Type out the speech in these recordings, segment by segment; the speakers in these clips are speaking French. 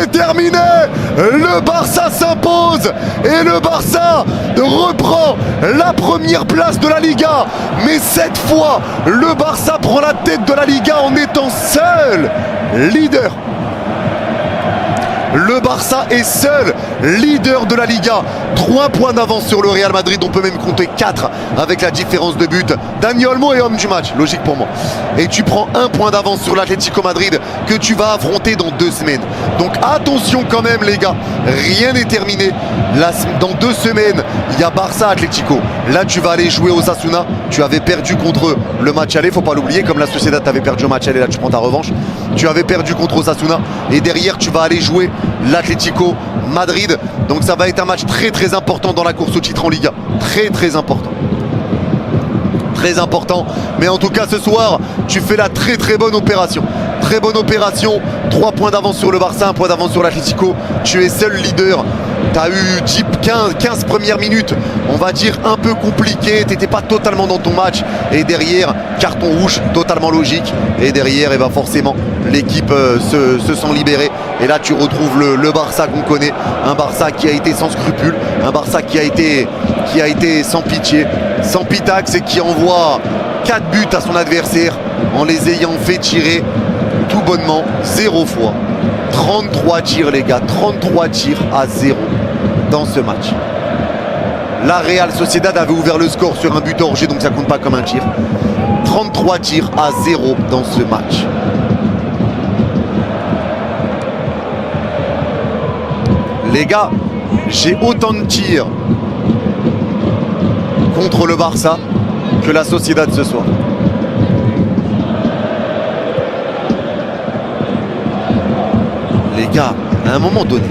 c'est terminé. Le Barça s'impose et le Barça reprend la première place de la Liga. Mais cette fois, le Barça prend la tête de la Liga en étant seul leader. Le Barça est seul leader de la Liga. 3 points d'avance sur le Real Madrid. On peut même compter 4 avec la différence de but. Dani Olmo est homme du match, logique pour moi. Et tu prends 1 point d'avance sur l'Atlético Madrid que tu vas affronter dans 2 semaines. Donc attention quand même les gars, rien n'est terminé. Là, dans 2 semaines, il y a Barça-Atlético. Là tu vas aller jouer aux Osasuna. Tu avais perdu contre eux le match aller, faut pas l'oublier. Comme la Sociedad t'avait perdu au match aller, là tu prends ta revanche. Tu avais perdu contre Osasuna. Et derrière tu vas aller jouer l'Atlético Madrid. Donc ça va être un match très très important dans la course au titre en Liga. Très très important. Très important. Mais en tout cas ce soir, tu fais la très très bonne opération. Très bonne opération. 3 points d'avance sur le Barça, 1 point d'avance sur l'Atlético. Tu es seul leader. Tu as eu 15 premières minutes, on va dire un peu compliquées. Tu n'étais pas totalement dans ton match. Et derrière, carton rouge totalement logique. Et derrière, et ben forcément, l'équipe se sent libérée. Et là, tu retrouves le Barça qu'on connaît. Un Barça qui a été sans scrupules. Un Barça qui a été sans pitié, sans pitax et qui envoie 4 buts à son adversaire en les ayant fait tirer tout bonnement 0 fois. 33 tirs les gars, 33 tirs à 0 dans ce match. La Real Sociedad avait ouvert le score sur un but hors jeu, donc ça compte pas comme un tir. 33 tirs à 0 dans ce match. Les gars, j'ai autant de tirs contre le Barça que la Sociedad ce soir. Les gars, à un moment donné,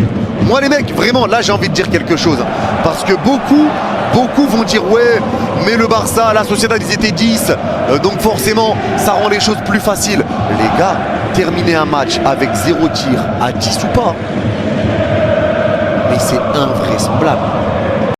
moi les mecs, vraiment, là j'ai envie de dire quelque chose. Parce que beaucoup vont dire ouais, mais le Barça, la Sociedad, ils étaient 10. Donc forcément, ça rend les choses plus faciles. Les gars, terminer un match avec 0 tir à 10 ou pas, mais c'est invraisemblable.